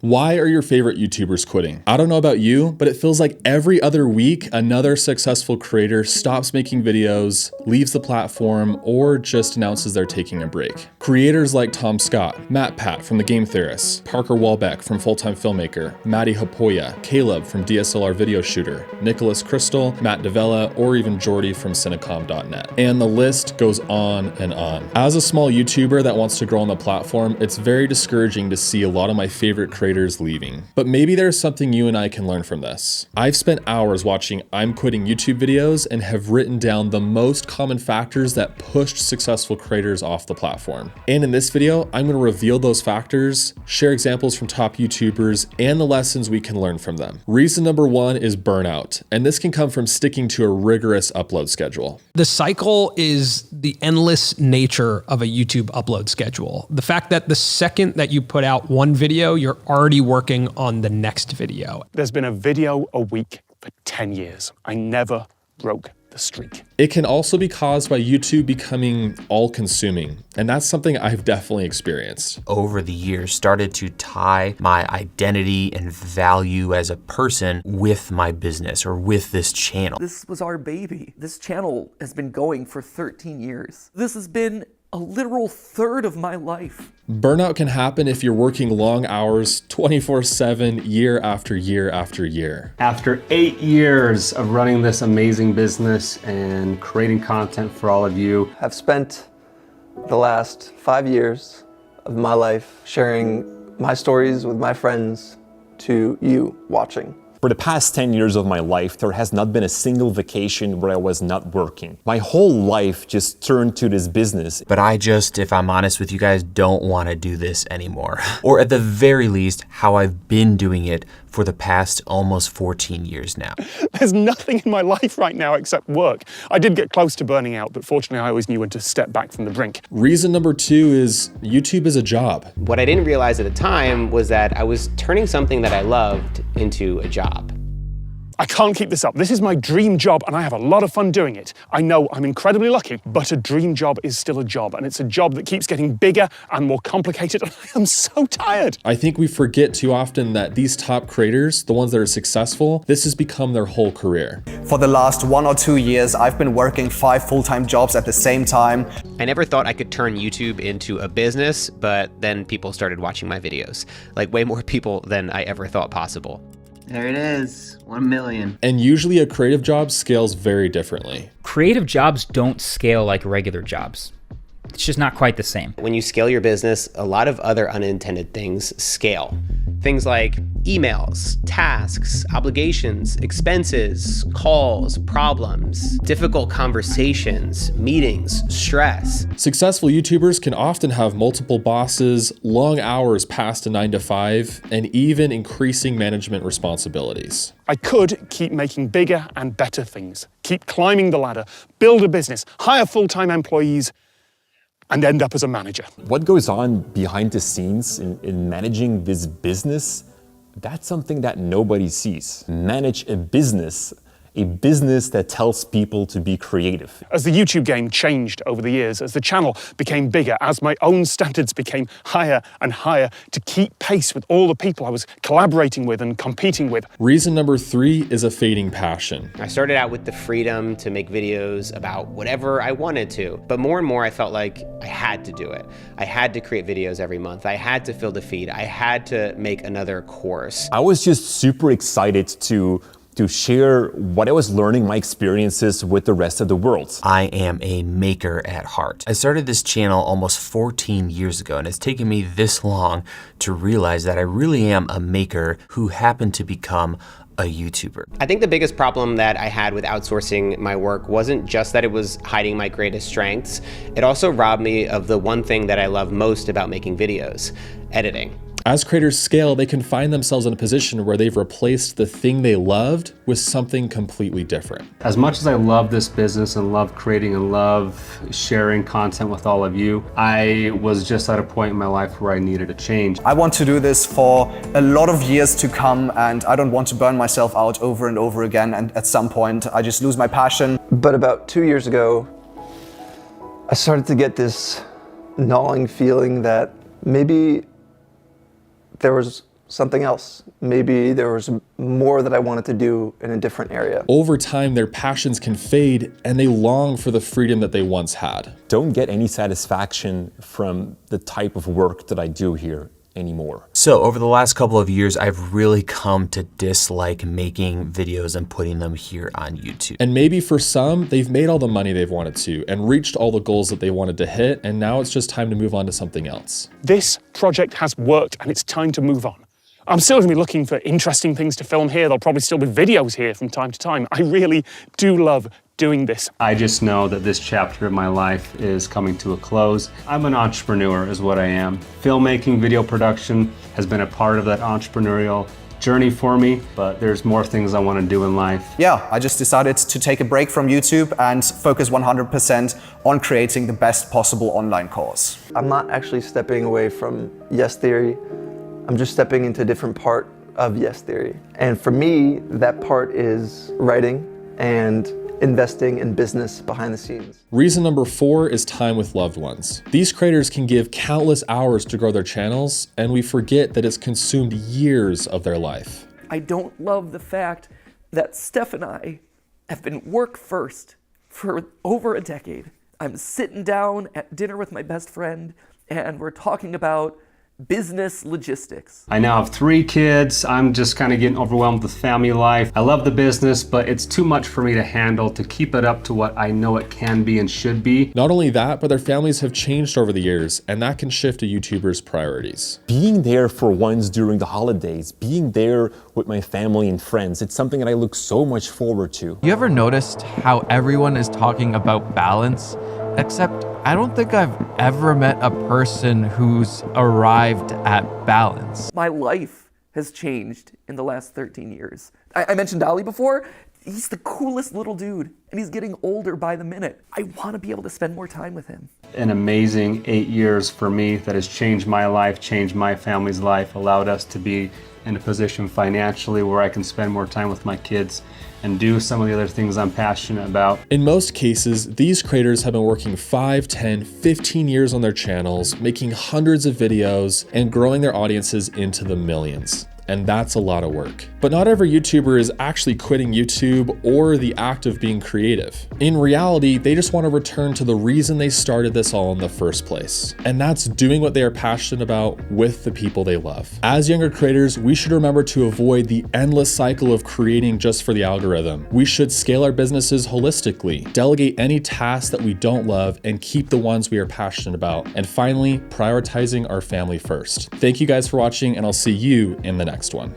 Why are your favorite YouTubers quitting? I don't know about you, but it feels like every other week, another successful creator stops making videos, leaves the platform, or just announces they're taking a break. Creators like Tom Scott, Matt Pat from The Game Theorists, Parker Walbeck from Full-Time Filmmaker, Maddie Hapoya, Caleb from DSLR Video Shooter, Nicholas Crystal, Matt Davella, or even Jordy from Cinecom.net. And the list goes on and on. As a small YouTuber that wants to grow on the platform, it's very discouraging to see a lot of my favorite creators leaving. But maybe there's something you and I can learn from this. I've spent hours watching I'm Quitting YouTube videos and have written down the most common factors that pushed successful creators off the platform. And in this video, I'm going to reveal those factors, share examples from top YouTubers, and the lessons we can learn from them. Reason number one is burnout, and this can come from sticking to a rigorous upload schedule. The cycle is the endless nature of a YouTube upload schedule. The fact that the second that you put out one video, you're already working on the next video. There's been a video a week for 10 years. I never broke the streak. It can also be caused by YouTube becoming all-consuming, and that's something I've definitely experienced. Over the years, started to tie my identity and value as a person with my business or with this channel. This was our baby. This channel has been going for 13 years. This has been a literal third of my life. Burnout can happen if you're working long hours, 24/7, year after year after year. After 8 years of running this amazing business and creating content for all of you, I've spent the last 5 years of my life sharing my stories with my friends to you watching. For the past 10 years of my life, there has not been a single vacation where I was not working. My whole life just turned to this business. But I just, if I'm honest with you guys, don't want to do this anymore. Or at the very least, how I've been doing it for the past almost 14 years now. There's nothing in my life right now except work. I did get close to burning out, but fortunately I always knew when to step back from the brink. Reason number two is YouTube is a job. What I didn't realize at the time was that I was turning something that I loved into a job. I can't keep this up. This is my dream job and I have a lot of fun doing it. I know I'm incredibly lucky, but a dream job is still a job, and it's a job that keeps getting bigger and more complicated, and I am so tired. I think we forget too often that these top creators, the ones that are successful, this has become their whole career. For the last 1 or 2 years, I've been working 5 full-time jobs at the same time. I never thought I could turn YouTube into a business, but then people started watching my videos. Like way more people than I ever thought possible. There it is, 1 million. And usually a creative job scales very differently. Creative jobs don't scale like regular jobs. It's just not quite the same. When you scale your business, a lot of other unintended things scale. Things like emails, tasks, obligations, expenses, calls, problems, difficult conversations, meetings, stress. Successful YouTubers can often have multiple bosses, long hours past a 9 to 5, and even increasing management responsibilities. I could keep making bigger and better things, keep climbing the ladder, build a business, hire full-time employees, and end up as a manager. What goes on behind the scenes in managing this business, that's something that nobody sees. Manage a business that tells people to be creative. As the YouTube game changed over the years, as the channel became bigger, as my own standards became higher and higher to keep pace with all the people I was collaborating with and competing with. Reason number three is a fading passion. I started out with the freedom to make videos about whatever I wanted to, but more and more I felt like I had to do it. I had to create videos every month. I had to fill the feed. I had to make another course. I was just super excited to share what I was learning, my experiences with the rest of the world. I am a maker at heart. I started this channel almost 14 years ago, and it's taken me this long to realize that I really am a maker who happened to become a YouTuber. I think the biggest problem that I had with outsourcing my work wasn't just that it was hiding my greatest strengths. It also robbed me of the one thing that I love most about making videos: editing. As creators scale, they can find themselves in a position where they've replaced the thing they loved with something completely different. As much as I love this business and love creating and love sharing content with all of you, I was just at a point in my life where I needed a change. I want to do this for a lot of years to come, and I don't want to burn myself out over and over again, and at some point I just lose my passion. But about 2 years ago, I started to get this gnawing feeling that maybe there was something else. Maybe there was more that I wanted to do in a different area. Over time, their passions can fade and they long for the freedom that they once had. Don't get any satisfaction from the type of work that I do here anymore. So over the last couple of years, I've really come to dislike making videos and putting them here on YouTube. And maybe for some, they've made all the money they've wanted to and reached all the goals that they wanted to hit, and now it's just time to move on to something else. This project has worked and it's time to move on. I'm still going to be looking for interesting things to film here. There'll probably still be videos here from time to time. I really do love doing this. I just know that this chapter of my life is coming to a close. I'm an entrepreneur is what I am. Filmmaking, video production has been a part of that entrepreneurial journey for me, but there's more things I want to do in life. Yeah, I just decided to take a break from YouTube and focus 100% on creating the best possible online course. I'm not actually stepping away from Yes Theory. I'm just stepping into a different part of Yes Theory. And for me, that part is writing and investing in business behind the scenes. Reason number 4 is time with loved ones. These creators can give countless hours to grow their channels, and we forget that it's consumed years of their life. I don't love the fact that Steph and I have been work first for over a decade. I'm sitting down at dinner with my best friend, and we're talking about business logistics. I now have 3 kids. I'm just kind of getting overwhelmed with family life. I love the business, but it's too much for me to handle to keep it up to what I know it can be and should be. Not only that, but their families have changed over the years, and that can shift a YouTuber's priorities. Being there for once during the holidays, being there with my family and friends, it's something that I look so much forward to. You ever noticed how everyone is talking about balance? Except I don't think I've ever met a person who's arrived at balance. My life has changed in the last 13 years. I mentioned Ali before. He's the coolest little dude, and he's getting older by the minute. I want to be able to spend more time with him. An amazing 8 years for me that has changed my life, changed my family's life, allowed us to be in a position financially where I can spend more time with my kids and do some of the other things I'm passionate about. In most cases, these creators have been working 5, 10, 15 years on their channels, making hundreds of videos, and growing their audiences into the millions. And that's a lot of work. But not every YouTuber is actually quitting YouTube or the act of being creative. In reality, they just want to return to the reason they started this all in the first place. And that's doing what they are passionate about with the people they love. As younger creators, we should remember to avoid the endless cycle of creating just for the algorithm. We should scale our businesses holistically, delegate any tasks that we don't love, and keep the ones we are passionate about. And finally, prioritizing our family first. Thank you guys for watching, and I'll see you in the next one.